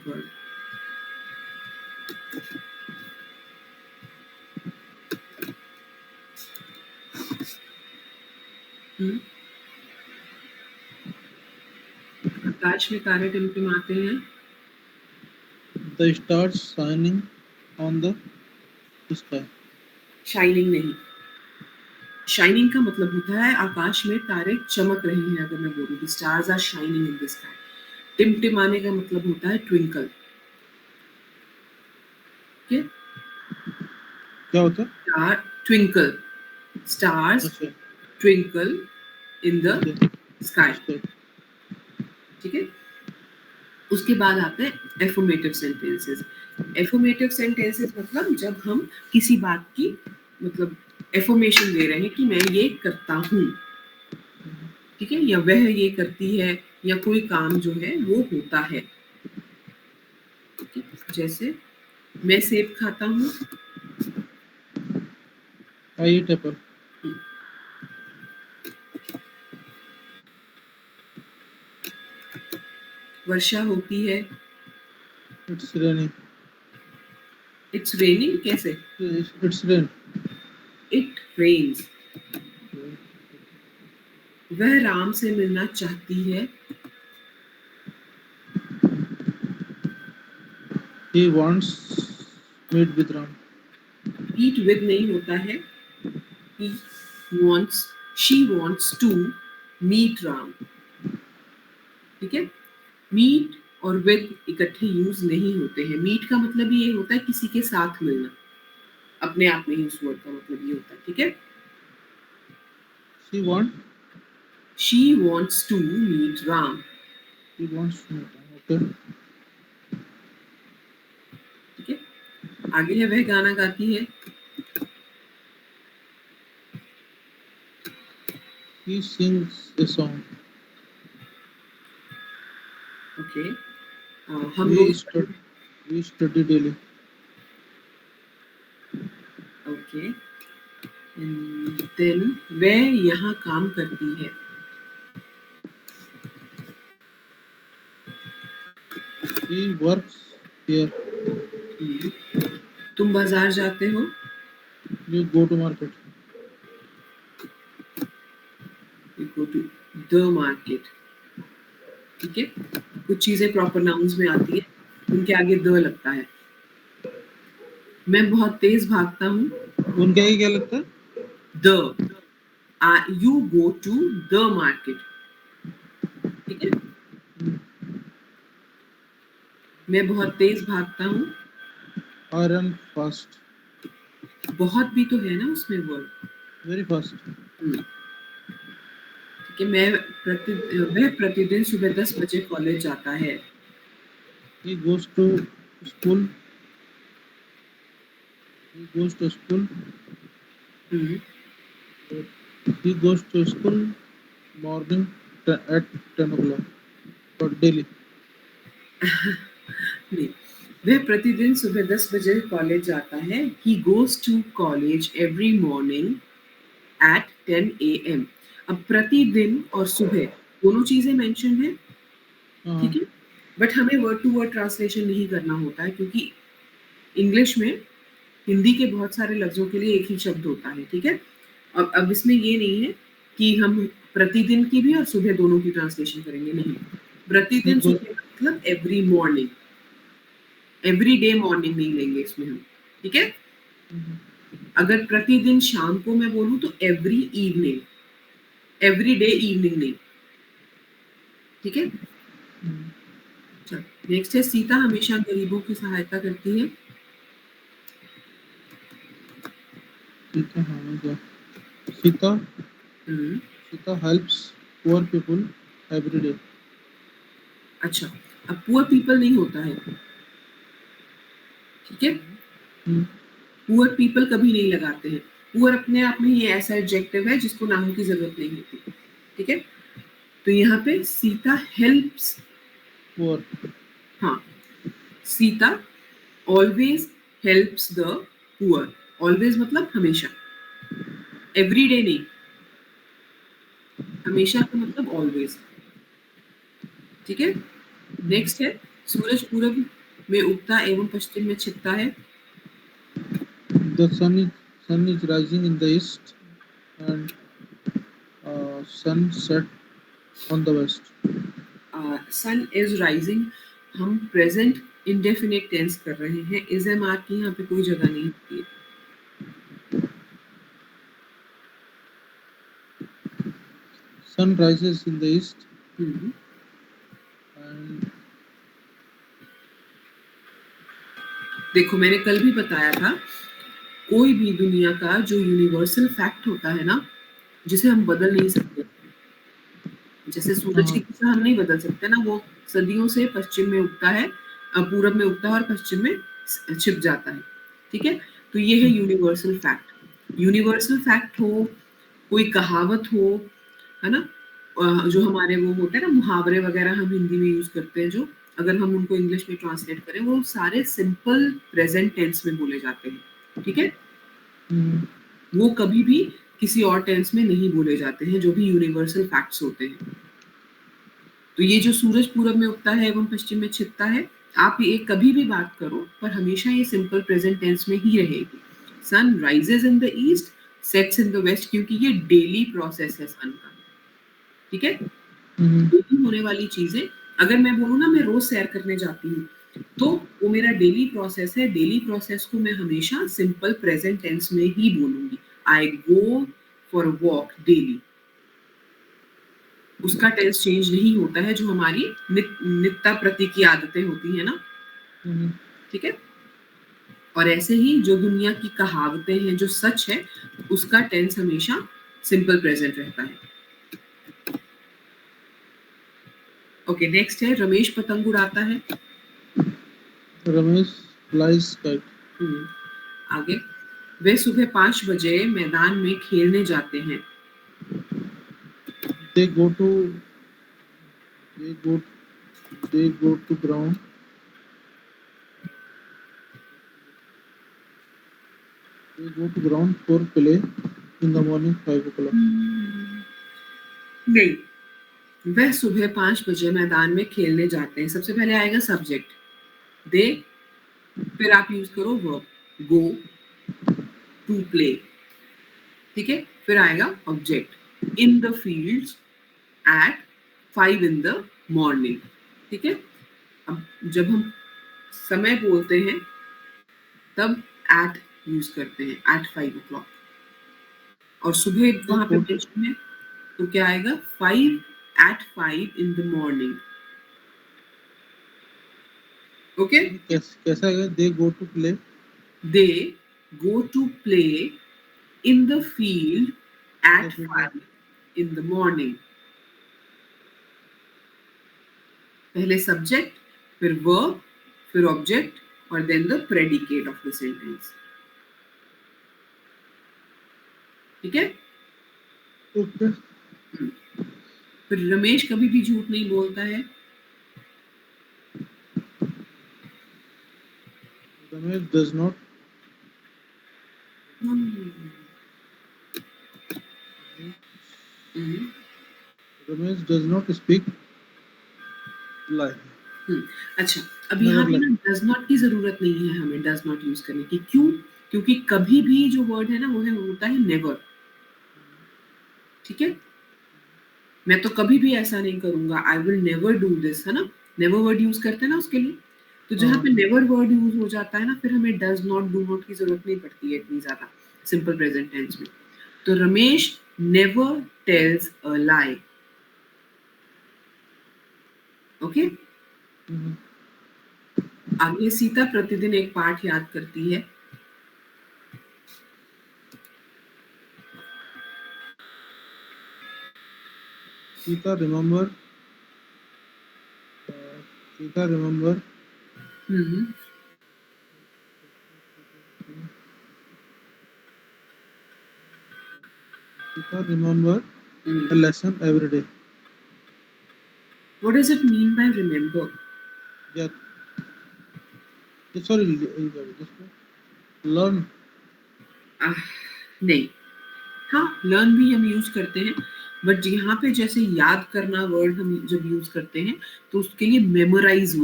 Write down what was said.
Word. आकाश में तारे टिमटिमाते हैं। The stars shining on the sky. Shining नहीं, शाइनिंग का मतलब होता है आकाश में तारे चमक रहे हैं। अगर मैं बोलूँ stars are shining in the sky, टिमटिमाने का मतलब होता है ट्विंकल। ठीक है, क्या होता है? स्टार ट्विंकल, स्टार्स अच्छा, twinkle in the okay, sky. sky. ठीक है, उसके बाद आते हैं एफर्मेटिव सेंटेंसेस। एफर्मेटिव सेंटेंसेस मतलब जब हम किसी बात की मतलब एफर्मेशन दे रहे हैं कि मैं ये करता हूँ, ठीक है, या वह ये करती है, या कोई काम जो है वो होता है। ठीक है, जैसे मैं सेब खाता हूँ। I eat apple. वर्षा होती है। It's raining. इट्स रेनिंग कैसे? It's rain. It rains. वह राम से मिलना चाहती है। He wants meet with Ram. Eat with नहीं होता है। He wants, she wants to meet Ram. ठीक है, मीट और विद इकट्ठे यूज नहीं होते हैं। मीट का मतलब ये होता है किसी के साथ मिलना, अपने आप में ही उस वर्ड का मतलब ये होता है। ठीक है, She want. She wants to meet Ram. He wants to meet Ram. Okay. ठीक है, आगे है वह गाना गाती है। He sings a song. Okay, हम We रोज। study. We study daily. Okay, then वह यहाँ काम करती है। He works here. तुम बाजार जाते हो। You go to market. You go to the market. ठीक है, कुछ चीजें प्रॉपर नाउन्स में आती है, उनके आगे द लगता है। मैं बहुत तेज भागता हूँ। उनके आगे क्या लगता है? The, you go to the market. ठीक है, मैं बहुत तेज भागता हूँ। I run fast. बहुत भी तो है ना उसमें वर्ड। Very fast. ठीक है, वह प्रतिदिन सुबह 10 बजे कॉलेज जाता है। He goes to school. He goes to school. He goes to school morning at 10 o'clock. But daily. नहीं, वह प्रतिदिन सुबह 10 बजे कॉलेज जाता है। He goes to college every morning at 10 AM। अब प्रतिदिन और सुबह दोनों चीजें मेंशन है। ठीक है, बट हमें वर्ड टू वर्ड ट्रांसलेशन नहीं करना होता है, क्योंकि इंग्लिश में हिंदी के बहुत सारे लफ्जों के लिए एक ही शब्द होता है। ठीक है, अब इसमें ये नहीं है कि हम प्रतिदिन की भी और सुबह दोनों की ट्रांसलेशन करेंगे, नहीं। He प्रतिदिन goes. सुबह का मतलब every morning, every day morning नहीं लेंगे इसमें हम। ठीक है, अगर प्रतिदिन शाम को मैं बोलूँ तो every evening, every day evening नहीं। ठीक है, चल नेक्स्ट है सीता हमेशा गरीबों की सहायता करती है। Sita, हाँ, Sita. Sita helps poor people every day. अच्छा, अब पुअर पीपल नहीं होता है। ठीक है, पुअर पीपल कभी नहीं लगाते हैं। पुअर अपने आप में ही ऐसा एडजेक्टिव है जिसको नामों की जरूरत नहीं होती। ठीक है, तो यहाँ पे सीता हेल्प्स Poor. हाँ, Sita always helps the poor. Always मतलब हमेशा, एवरी डे नहीं, हमेशा का मतलब ऑलवेज। ठीक है, नेक्स्ट है सूरज पूरब में उगता एवं पश्चिम में छिपता है. The sun is rising in the east and sun set on the west. Sun is rising. हम प्रेजेंट इंडेफिनिट टेंस कर रहे हैं. इज एम आर की यहाँ पे कोई जगह नहीं होती है. Sun rises in the east hmm. and देखो मैंने कल भी बताया था, कोई भी दुनिया का जो यूनिवर्सल फैक्ट होता है ना, जिसे हम बदल नहीं सकते, जैसे सूरज की दिशा हम नहीं बदल सकते ना, वो सदियों से पश्चिम में उगता है, पूरब में उगता है और पश्चिम में छिप जाता है. ठीक है, तो ये है यूनिवर्सल फैक्ट. यूनिवर्सल फैक्ट हो, कोई कहावत हो, है ना, जो हमारे वो होते हैं ना मुहावरे वगैरह हम हिंदी में यूज करते हैं, जो अगर हम उनको इंग्लिश में ट्रांसलेट करें, वो सारे सिंपल प्रेजेंट टेंस में बोले जाते हैं. ठीक है, वो कभी भी किसी और टेंस में नहीं बोले जाते हैं, जो भी यूनिवर्सल फैक्ट्स होते हैं. तो ये जो सूरज पूरब में उगता है एवं पश्चिम में छिपता है, आप ये कभी भी बात करो पर हमेशा ये सिंपल प्रेजेंट टेंस में ही रहेगी. Sun rises in the east, sets in the west, क्योंकि ये डेली प्रोसेस है सन का. ठीक है, डेली होने वाली चीजें, अगर मैं बोलूँ ना मैं रोज सैर करने जाती हूँ, तो वो मेरा डेली प्रोसेस है. डेली प्रोसेस को मैं हमेशा सिंपल प्रेजेंट टेंस में ही बोलूंगी. आई गो फॉर वॉक डेली. उसका टेंस चेंज नहीं होता है, जो हमारी नित्य प्रति की आदतें होती है ना. ठीक है, और ऐसे ही जो दुनिया की कहावतें हैं, जो सच है, उसका टेंस हमेशा सिंपल प्रेजेंट रहता है. ओके, नेक्स्ट है रमेश पतंग उड़ाता है. Ramesh flies kite. आगे, वे सुबह 5 बजे मैदान में खेलने जाते हैं. They go to they go they go to ground. They go to ground for play in the morning 5 o'clock. नहीं, वह सुबह 5 बजे मैदान में खेलने जाते हैं. सबसे पहले आएगा सब्जेक्ट दे, फिर आप यूज करो वर्ब गो टू प्ले. ठीक है, फिर आएगा object in the fields at 5 in the morning. ठीक है, अब जब हम समय बोलते हैं तब एट यूज करते हैं, एट 5 o'clock. और सुबह वहां पे मेंशन है, तो क्या आएगा 5 in the morning. ओके, कैसा है? They go to play. they go to play in the field at 5 in the morning. पहले सब्जेक्ट, फिर वर्ब, फिर ऑब्जेक्ट, और then the predicate of the sentence. ठीक है, Okay. फिर रमेश कभी भी झूठ नहीं बोलता है. Ramesh does not. Ramesh does not speak lie. अच्छा, अब यहाँ पे ना डज नॉट की जरूरत नहीं है हमें डज नॉट यूज करने की. क्यों? क्योंकि कभी भी जो वर्ड है ना, वो है होता है नेवर. ठीक है, मैं तो कभी भी ऐसा नहीं करूंगा, I will never do this, है ना. नेवर वर्ड यूज करते हैं ना उसके लिए. तो जहाँ पे नेवर वर्ड यूज हो जाता है ना, फिर हमें डज नॉट डू नॉट की जरूरत नहीं पड़ती है इतनी ज्यादा सिंपल प्रेजेंट टेंस में. तो रमेश नेवर टेल्स अ लाई. ओके, आगे सीता प्रतिदिन एक पाठ याद करती है. Sita remember. Sita remember. Sita remember a lesson every day. What does it mean by remember? Yeah. Sorry. Learn. नहीं, हाँ लर्न भी हम यूज करते हैं, बट यहाँ पे जैसे याद करना वर्ड हम जब यूज करते हैं, तो उसके लिए मेमोराइज